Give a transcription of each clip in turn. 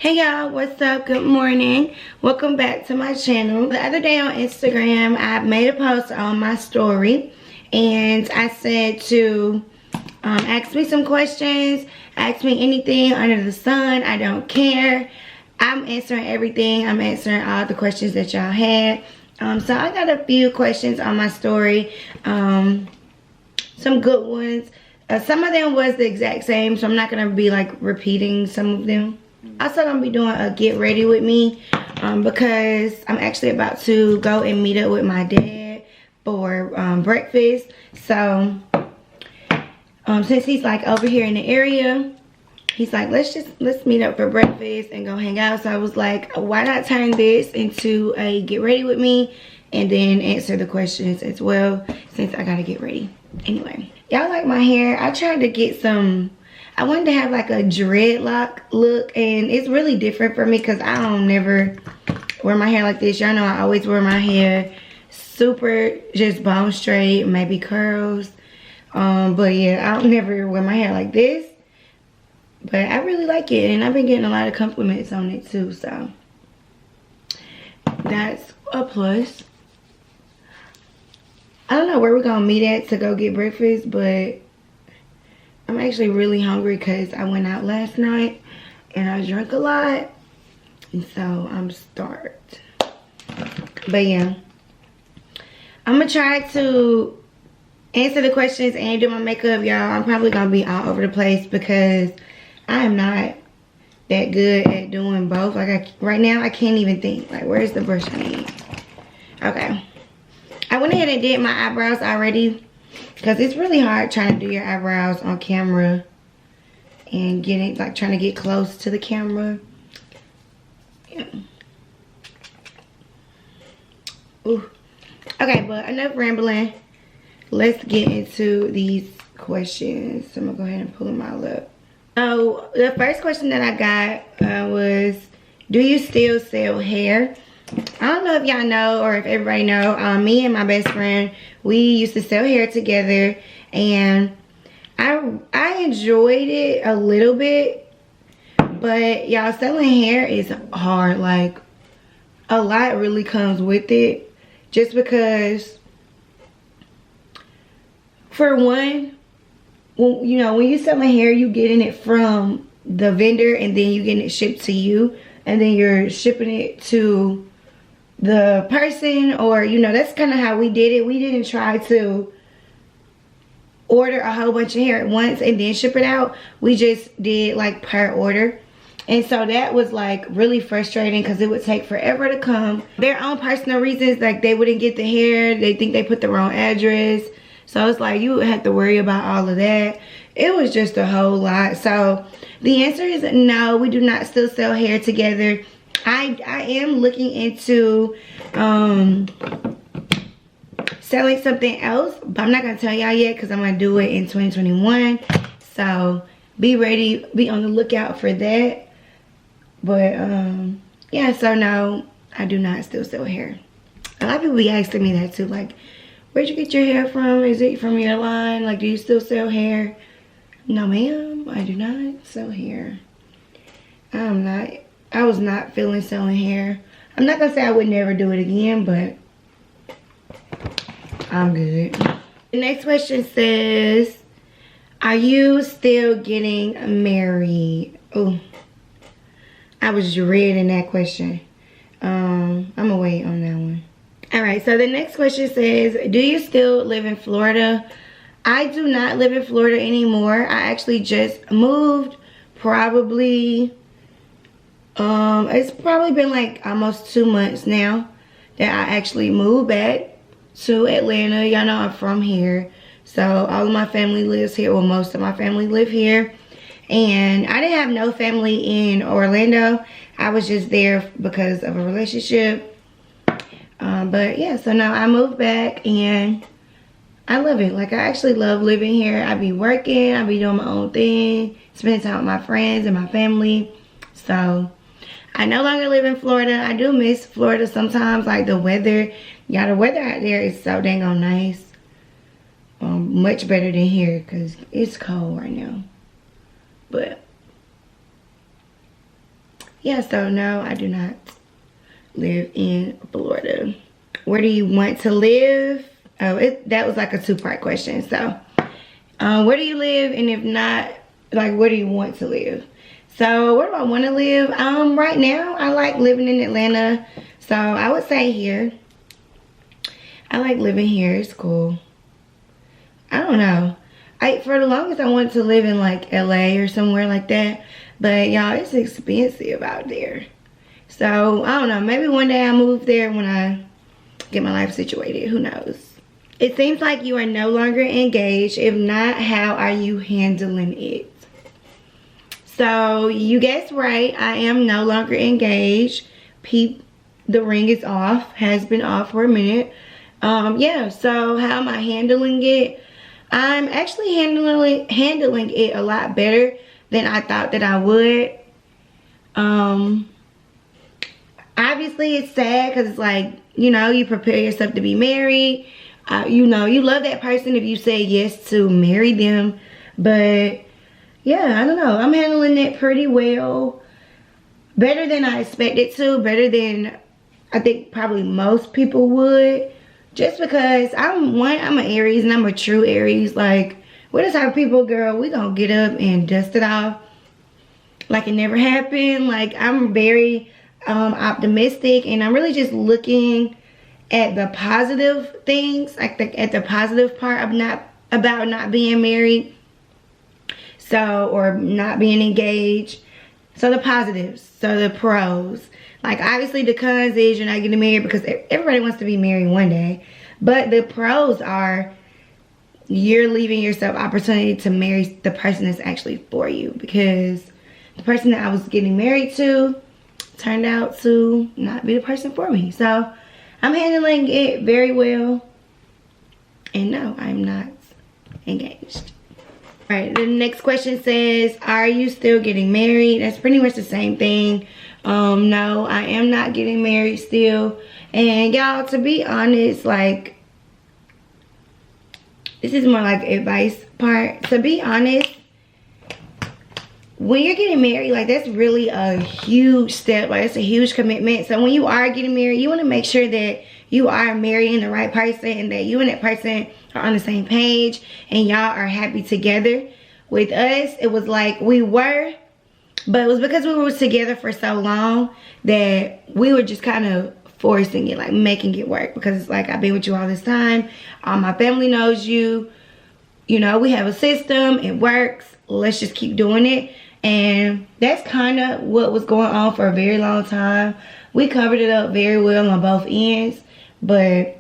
Hey y'all, what's up? Good morning. Welcome back to my channel. The other day on Instagram, I made a post on my story and I said to ask me some questions, ask me anything under the sun. I don't care. I'm answering everything. I'm answering all the questions that y'all had. So I got a few questions on my story, some good ones. Some of them was the exact same, so I'm not gonna be like repeating some of them. Also gonna be doing a get ready with me because I'm actually about to go and meet up with my dad for breakfast. So since he's like over here in the area, he's like, let's meet up for breakfast and go hang out. So I was like, why not turn this into a get ready with me and then answer the questions as well, since I gotta get ready. Anyway, y'all like my hair? I tried to get some, I wanted to have like a dreadlock look, and it's really different for me because I don't never wear my hair like this. Y'all know I always wear my hair super just bone straight, maybe curls. But yeah, I don't never wear my hair like this. But I really like it, and I've been getting a lot of compliments on it too, so that's a plus. I don't know where we're gonna meet at to go get breakfast, but I'm actually really hungry because I went out last night and I drank a lot, and so I'm starved. But yeah, I'm gonna try to answer the questions and do my makeup, y'all. I'm probably gonna be all over the place because I am not that good at doing both. Like right now I can't even think. Like, where's the brush I need? Okay, I went ahead and did my eyebrows already because it's really hard trying to do your eyebrows on camera and getting like trying to get close to the camera. Yeah. Ooh. Okay, but enough rambling. Let's get into these questions. So I'm gonna go ahead and pull them all up. So the first question that I got was, do you still sell hair? I don't know if y'all know or if everybody know, me and my best friend, we used to sell hair together, and I enjoyed it a little bit, but y'all, selling hair is hard. Like, a lot really comes with it, just because for one, you know, when you're selling hair, you getting it from the vendor and then you getting it shipped to you, and then you're shipping it to the person, or you know, that's kind of how we did it. We didn't try to order a whole bunch of hair at once and then ship it out. We just did like per order, and so that was like really frustrating because it would take forever to come. Their own personal reasons, like they wouldn't get the hair, they think they put the wrong address, so it's like you would have to worry about all of that. It was just a whole lot. So the answer is no, we do not still sell hair together. I am looking into selling something else, but I'm not gonna tell y'all yet because I'm gonna do it in 2021. So be ready, be on the lookout for that. But yeah, so no, I do not still sell hair. A lot of people be asking me that too, like, where'd you get your hair from? Is it from your line? Like, do you still sell hair? No ma'am, I do not sell hair. I was not feeling selling hair. I'm not gonna say I would never do it again, but I'm good. The next question says, are you still getting married? Oh, I was reading that question. I'm gonna wait on that one. All right, so the next question says, do you still live in Florida? I do not live in Florida anymore. I actually just moved probably, it's probably been like almost 2 months now that I actually moved back to Atlanta. Y'all know I'm from here, so all of my family lives here. Well, most of my family live here, and I didn't have no family in Orlando. I was just there because of a relationship. But yeah, so now I moved back and I love it. Like, I actually love living here. I be working, I be doing my own thing, spending time with my friends and my family. So I no longer live in Florida. I do miss Florida sometimes, like the weather. Yeah, the weather out there is so dang on nice. Much better than here because it's cold right now. But yeah, so no, I do not live in Florida. Where do you want to live? Oh, that was like a two-part question. So where do you live, and if not, like, where do you want to live? So where do I want to live? Right now I like living in Atlanta, so I would say here. I like living here. It's cool. I don't know, for the longest I wanted to live in like LA or somewhere like that, but y'all, it's expensive out there. So I don't know, maybe one day I'll move there when I get my life situated. Who knows? It seems like you are no longer engaged. If not, how are you handling it? So you guessed right, I am no longer engaged. Peep, the ring is off, has been off for a minute. Yeah, so how am I handling it? I'm actually handling it a lot better than I thought that I would. Obviously it's sad because it's like, you know, you prepare yourself to be married. You know, you love that person if you say yes to marry them. But yeah, I don't know, I'm handling it pretty well. Better than I expected to. Better than I think probably most people would. Just because I'm an Aries, and I'm a true Aries. Like, we're the type of people, girl, we gonna get up and dust it off like it never happened. Like, I'm very optimistic, and I'm really just looking at the positive things, like at the positive part of about not being married, so, or not being engaged. So the positives, so the pros. Like, obviously the cons is you're not getting married because everybody wants to be married one day. But the pros are you're leaving yourself opportunity to marry the person that's actually for you. Because the person that I was getting married to turned out to not be the person for me. So I'm handling it very well. And no, I'm not engaged. All right, the next question says, are you still getting married? That's pretty much the same thing. No, I am not getting married still. And y'all, to be honest, like, this is more like advice part. To be honest, when you're getting married, like, that's really a huge step. Like, it's a huge commitment. So when you are getting married, you want to make sure that you are marrying the right person and that you and that person are on the same page and y'all are happy together. With us, it was like we were, but it was because we were together for so long that we were just kind of forcing it, like making it work. Because it's like, I've been with you all this time. All my family knows you. You know, we have a system. It works. Let's just keep doing it. And that's kind of what was going on for a very long time. We covered it up very well on both ends. But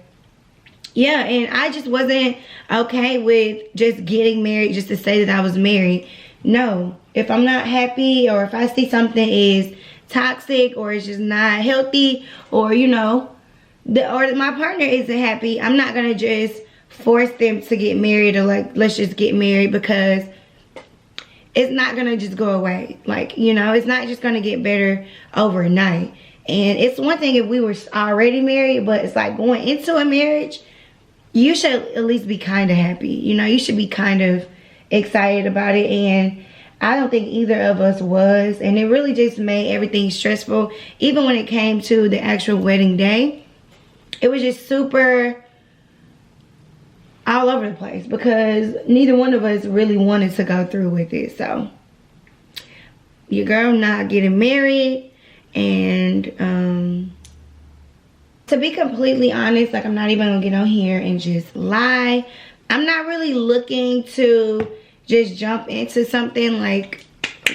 yeah, and I just wasn't okay with just getting married just to say that I was married. No, if I'm not happy, or if I see something is toxic or it's just not healthy, or, you know, or my partner isn't happy, I'm not gonna just force them to get married, or like, let's just get married, because it's not gonna just go away. Like, you know, it's not just gonna get better overnight. And it's one thing if we were already married, but it's like going into a marriage, you should at least be kind of happy. You know, you should be kind of excited about it. And I don't think either of us was. And it really just made everything stressful. Even when it came to the actual wedding day, it was just super all over the place because neither one of us really wanted to go through with it. So your girl not getting married. And to be completely honest, like, I'm not even gonna get on here and just lie. I'm not really looking to just jump into something like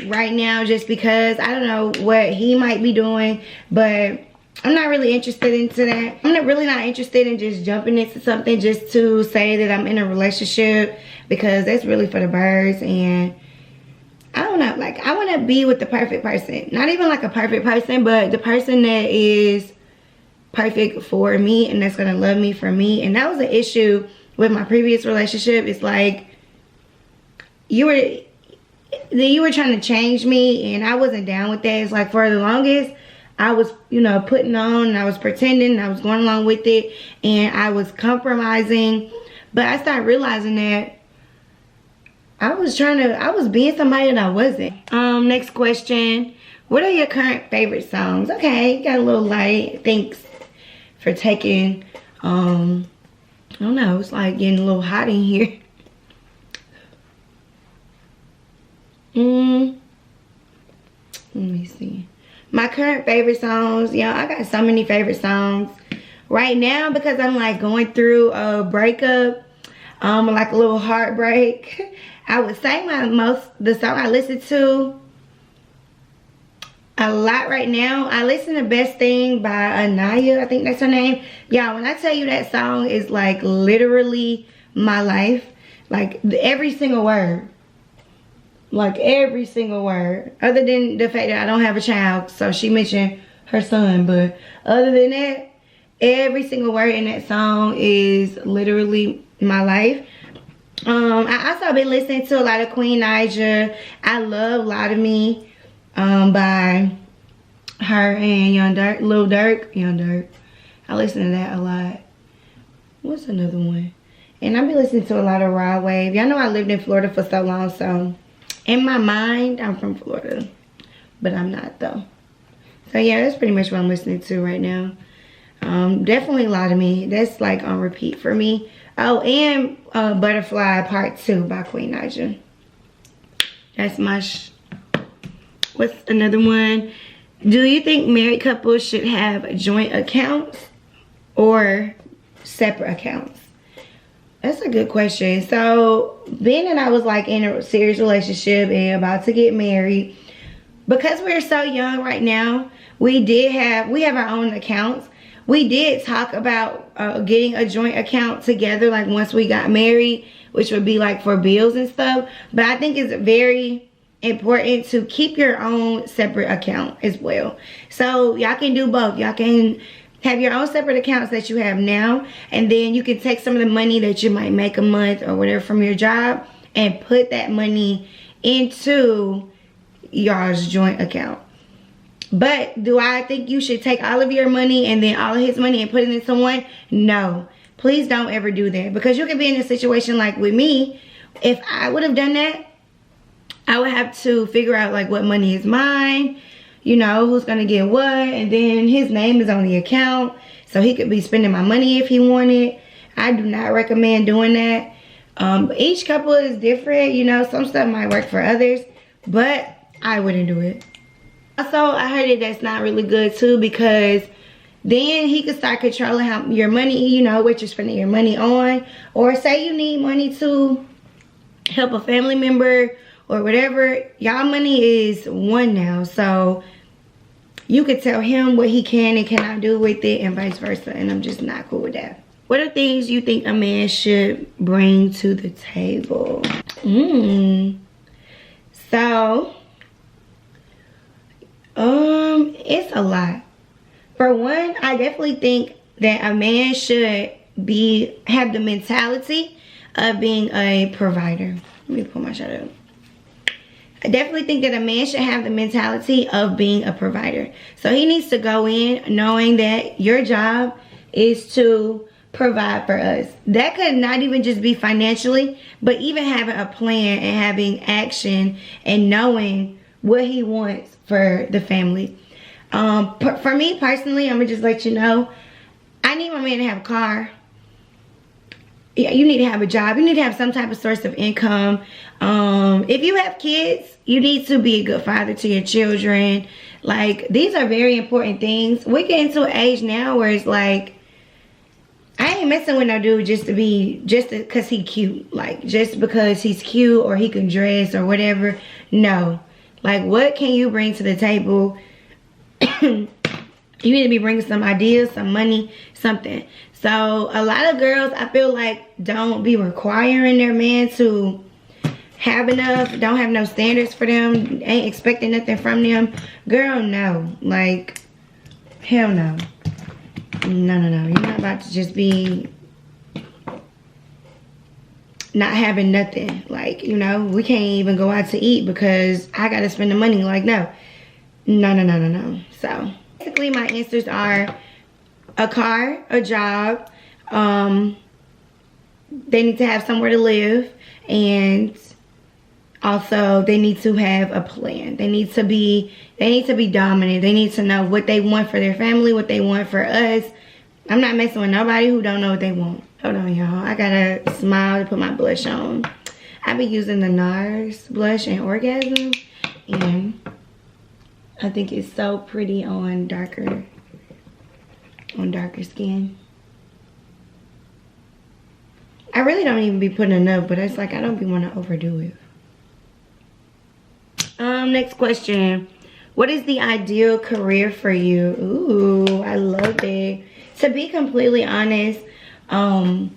right now, just because I don't know what he might be doing, but I'm not really interested into that. I'm really not interested in just jumping into something just to say that I'm in a relationship, because that's really for the birds. And I don't know, like, I want to be with the perfect person. Not even like a perfect person, but the person that is perfect for me and that's going to love me for me. And that was an issue with my previous relationship. It's like, you were trying to change me, and I wasn't down with that. It's like, for the longest, I was, you know, putting on, and I was pretending, and I was going along with it, and I was compromising. But I started realizing that I was being somebody that I wasn't. Next question. What are your current favorite songs? Okay, got a little light. Thanks for taking, I don't know, it's like getting a little hot in here. Let me see. My current favorite songs, yeah, I got so many favorite songs right now because I'm like going through a breakup, like a little heartbreak. I would say the song I listen to a lot right now, I listen to Best Thing by Anaya, I think that's her name. Y'all, when I tell you that song is like literally my life, like every single word. Like every single word, other than the fact that I don't have a child, so she mentioned her son, but other than that, every single word in that song is literally my life. I also been listening to a lot of Queen Naija. I love Lie to Me by her and Young Durk, Lil Durk, Young Durk. I listen to that a lot. What's another one? And I've been listening to a lot of Rod Wave. Y'all know I lived in Florida for so long, so in my mind, I'm from Florida, but I'm not though. So yeah, that's pretty much what I'm listening to right now. Definitely Lie to Me. That's like on repeat for me. Oh, and Butterfly Part 2 by Queen Naija. That's my what's another one? Do you think married couples should have joint accounts or separate accounts? That's a good question. So, Ben and I was like in a serious relationship and about to get married. Because we're so young right now, we have our own accounts. We did talk about getting a joint account together, like once we got married, which would be like for bills and stuff. But I think it's very important to keep your own separate account as well. So y'all can do both. Y'all can have your own separate accounts that you have now, and then you can take some of the money that you might make a month or whatever from your job and put that money into y'all's joint account. But do I think you should take all of your money and then all of his money and put it into one? No. Please don't ever do that, because you can be in a situation like with me. If I would have done that, I would have to figure out like what money is mine, you know, who's gonna get what, and then his name is on the account, so he could be spending my money if he wanted. I do not recommend doing that. Each couple is different, you know, some stuff might work for others, but I wouldn't do it. Also, I heard that that's not really good too, because then he could start controlling how your money, you know, what you're spending your money on. Or say you need money to help a family member or whatever, y'all money is one now, so you could tell him what he can and cannot do with it and vice versa, and I'm just not cool with that. What are things you think a man should bring to the table? So, it's a lot. For one, I definitely think that a man should have the mentality of being a provider. Let me pull my shirt up. I definitely think that a man should have the mentality of being a provider. So he needs to go in knowing that your job is to provide for us. That could not even just be financially, but even having a plan and having action and knowing what he wants for the family. For me personally, I'm gonna just let you know, I need my man to have a car. Yeah, you need to have a job. You need to have some type of source of income. If you have kids, you need to be a good father to your children. Like, these are very important things. We're getting to an age now where it's like, I ain't messing with no dude just because he cute. Like, just because he's cute or he can dress or whatever. No. Like, what can you bring to the table? You need to be bringing some ideas, some money, something. So a lot of girls, I feel like, don't be requiring their man to have enough, don't have no standards for them, ain't expecting nothing from them. Girl, no. Like, hell no. No. You're not about to just be not having nothing. Like, you know, we can't even go out to eat because I gotta spend the money. Like, no. No. So basically my answers are a car, a job, they need to have somewhere to live, and also they need to have a plan. They need to be dominant. They need to know what they want for their family, what they want for us. I'm not messing with nobody who don't know what they want. Hold on, y'all. I gotta smile to put my blush on. I be using the NARS blush in Orgasm, and I think it's so pretty on darker skin. I really don't even be putting enough, but it's like I don't be want to overdo it. Next question. What is the ideal career for you? Ooh, I love it. To be completely honest, I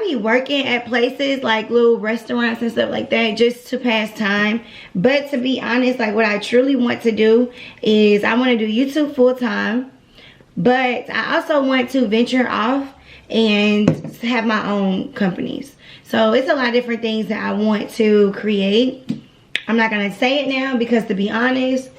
be working at places like little restaurants and stuff like that just to pass time. But to be honest, like what I truly want to do is I want to do YouTube full time. But I also want to venture off and have my own companies. So it's a lot of different things that I want to create. I'm not going to say it now because, to be honest,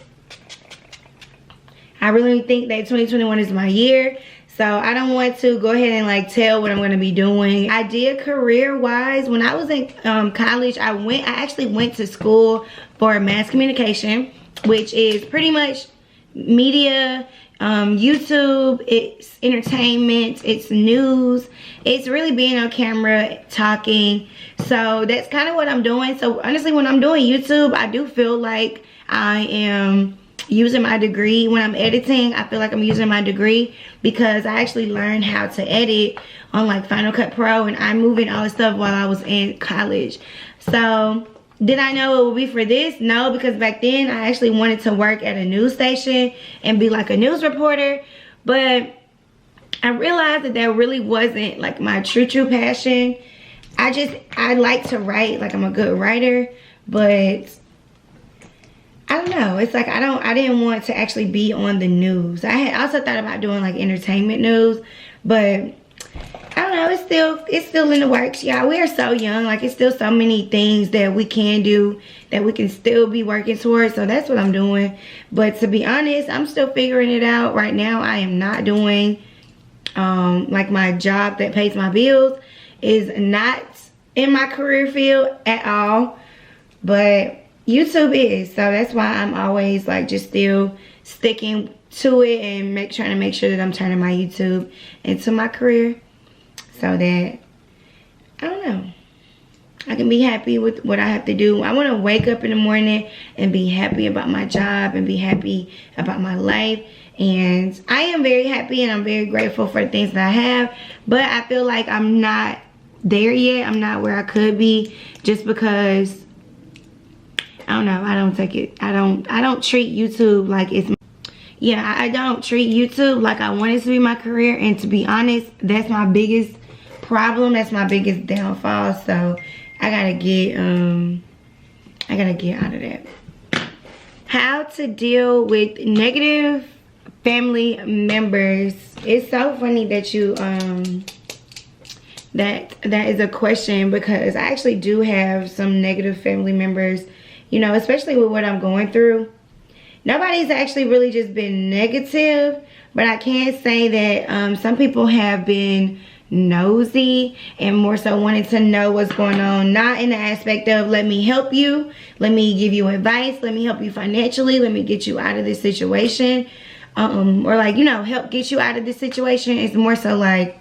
I really think that 2021 is my year. So I don't want to go ahead and like tell what I'm going to be doing. I did career wise when I was in college. I actually went to school for mass communication, which is pretty much media, YouTube, it's entertainment, it's news, it's really being on camera talking. So that's kind of what I'm doing. So honestly, when I'm doing YouTube, I do feel like I am using my degree. When I'm editing, I feel like I'm using my degree because I actually learned how to edit on like Final Cut Pro and iMovie and all this stuff while I was in college. So did I know it would be for this? No, because back then I actually wanted to work at a news station and be like a news reporter, but I realized that that really wasn't like my true passion. I like to write, like I'm a good writer, but I don't know. It's like I didn't want to actually be on the news. I had also thought about doing like entertainment news, but I don't know. It's still in the works, y'all. We are so young. Like it's still so many things that we can do that we can still be working towards. So that's what I'm doing. But to be honest, I'm still figuring it out. Right now, I am not doing like my job that pays my bills is not in my career field at all. But YouTube is. So that's why I'm always like just still sticking to it and trying to make sure that I'm turning my YouTube into my career. So that, I don't know, I can be happy with what I have to do. I want to wake up in the morning and be happy about my job and be happy about my life. And I am very happy and I'm very grateful for the things that I have. But I feel like I'm not there yet. I'm not where I could be just because, I don't know, I don't treat YouTube like it's I don't treat YouTube like I want it to be my career. And to be honest, that's my biggest problem. That's my biggest downfall. So I gotta get out of that. How to deal with negative family members. It's so funny that you that is a question, because I actually do have some negative family members, you know, especially with what I'm going through. Nobody's actually really just been negative, but I can say that some people have been nosy and more so wanted to know what's going on, not in the aspect of let me help you, let me give you advice, let me help you financially, let me get you out of this situation, or like, you know, help get you out of this situation. It's more so like,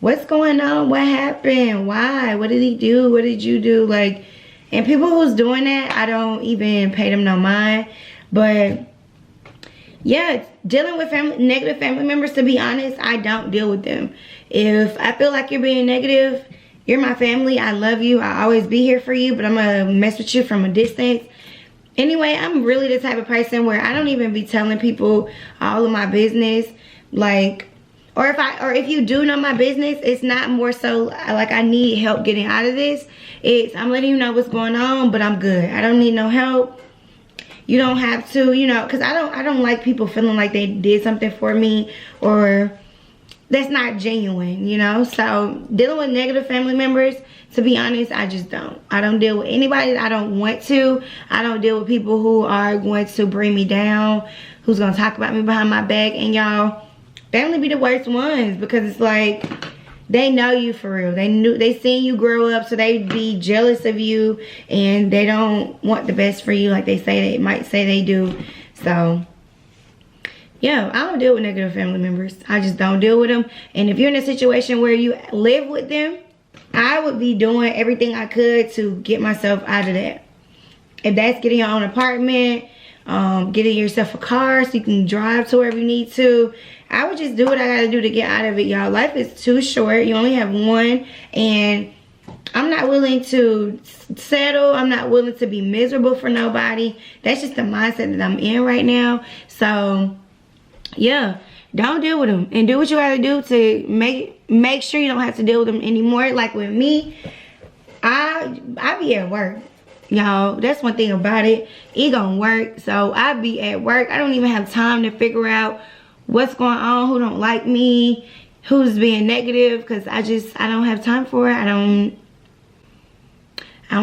what's going on, what happened, why, what did he do, what did you do? Like, and people who's doing that, I don't even pay them no mind. But yeah, dealing with negative family members, to be honest, I don't deal with them. If I feel like you're being negative, you're my family, I love you, I'll always be here for you, but I'm gonna mess with you from a distance. Anyway, I'm really the type of person where I don't even be telling people all of my business. Like, or if you do know my business, it's not more so like I need help getting out of this. It's I'm letting you know what's going on, but I'm good. I don't need no help. You don't have to, you know, because I don't like people feeling like they did something for me or that's not genuine, you know. So dealing with negative family members, to be honest, I just don't. I don't deal with anybody that I don't want to. I don't deal with people who are going to bring me down, who's going to talk about me behind my back. And y'all, family be the worst ones, because it's like, they know you for real. They seen you grow up, so they be jealous of you, and they don't want the best for you like they might say they do. So yeah, I don't deal with negative family members. I just don't deal with them. And if you're in a situation where you live with them, I would be doing everything I could to get myself out of that. If that's getting your own apartment, getting yourself a car so you can drive to wherever you need to, I would just do what I gotta do to get out of it, y'all. Life is too short. You only have one, and I'm not willing to settle. I'm not willing to be miserable for nobody. That's just the mindset that I'm in right now. So yeah, don't deal with them, and do what you gotta do to make sure you don't have to deal with them anymore. Like with me, I be at work, y'all. That's one thing about it. It gonna work. So I be at work. I don't even have time to figure out what's going on, who don't like me, who's being negative, because I don't have time for it. I don't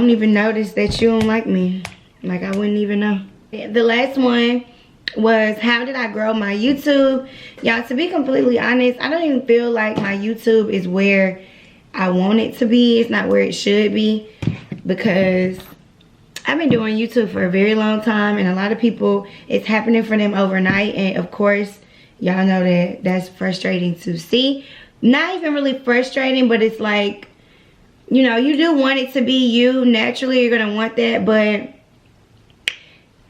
even notice that you don't like me. Like, I wouldn't even know. The last one was, how did I grow my YouTube? Y'all, to be completely honest, I don't even feel like my YouTube is where I want it to be. It's not where it should be, because I've been doing YouTube for a very long time, and a lot of people, it's happening for them overnight. And of course, y'all know that that's frustrating to see. Not even really frustrating, but it's like, you know, you do want it to be you. Naturally, you're gonna want that. But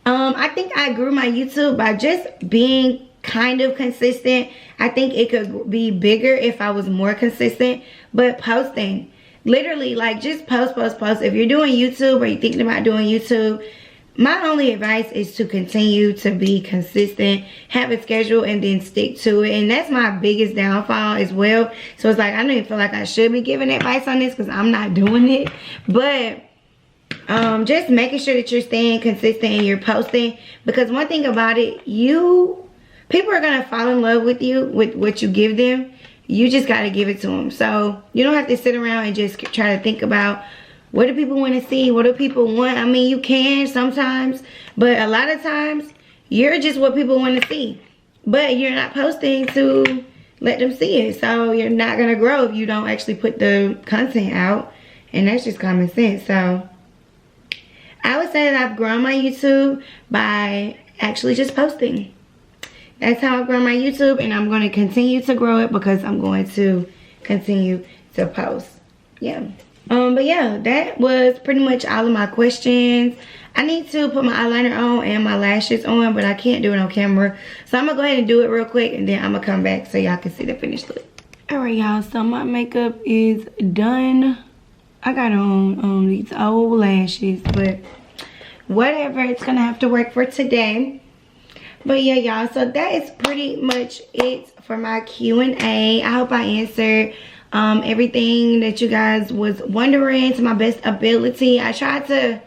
I think I grew my YouTube by just being kind of consistent. I think it could be bigger if I was more consistent. But posting, literally, like, just post. If you're doing YouTube or you're thinking about doing YouTube, my only advice is to continue to be consistent, have a schedule, and then stick to it. And that's my biggest downfall as well. So it's like, I don't even feel like I should be giving advice on this, because I'm not doing it. But just making sure that you're staying consistent and you're posting. Because one thing about it, people are gonna fall in love with you, with what you give them. You just gotta give it to them. So you don't have to sit around and just try to think about, what do people want to see? What do people want? I mean, you can sometimes, but a lot of times, you're just what people want to see. But you're not posting to let them see it. So you're not going to grow if you don't actually put the content out. And that's just common sense. So I would say that I've grown my YouTube by actually just posting. That's how I've grown my YouTube, and I'm going to continue to grow it because I'm going to continue to post. Yeah. But yeah, that was pretty much all of my questions. I need to put my eyeliner on and my lashes on, but I can't do it on camera. So I'm gonna go ahead and do it real quick, and then I'm gonna come back so y'all can see the finished look. Alright, y'all, so my makeup is done. I got on these old lashes, but whatever, it's gonna have to work for today. But yeah, y'all, so that is pretty much it for my Q&A. I hope I answered everything that you guys was wondering to my best ability. I tried to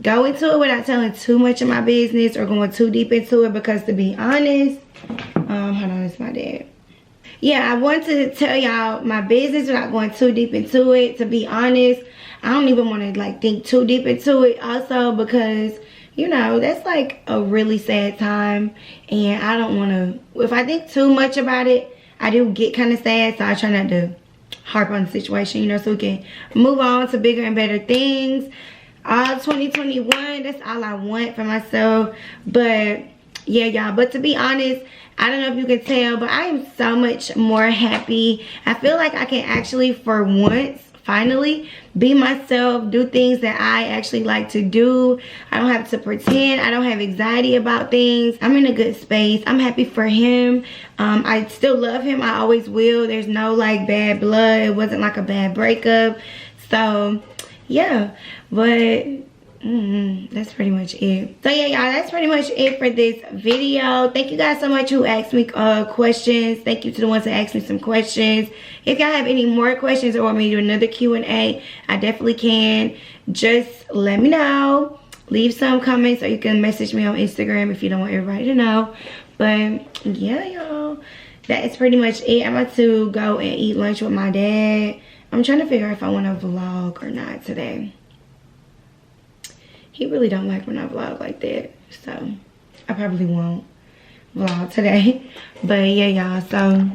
go into it without telling too much of my business or going too deep into it, because to be honest, hold on, it's my dad. Yeah, I want to tell y'all my business without going too deep into it. To be honest, I don't even want to like think too deep into it also, because you know, that's like a really sad time, and I don't want to, if I think too much about it, I do get kind of sad. So I try not to harp on the situation, you know, so we can move on to bigger and better things. All 2021, that's all I want for myself. But yeah, y'all, but to be honest, I don't know if you can tell, but I am so much more happy. I feel like I can actually, for once, finally be myself, do things that I actually like to do. I don't have to pretend. I don't have anxiety about things. I'm in a good space. I'm happy for him. I still love him. I always will. There's no like bad blood. It wasn't like a bad breakup. So yeah, but that's pretty much it. So yeah, y'all, that's pretty much it for this video. Thank you guys so much who asked me questions. Thank you to the ones that asked me some questions. If y'all have any more questions or want me to do another Q&A, I definitely can. Just let me know. Leave some comments, or you can message me on Instagram if you don't want everybody to know. But yeah, y'all, that is pretty much it. I'm about to go and eat lunch with my dad. I'm trying to figure out if I want to vlog or not today. He really don't like when I vlog like that, so I probably won't vlog today. But yeah, y'all, so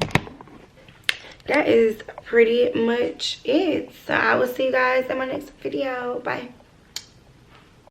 that is pretty much it. So I will see you guys in my next video. Bye.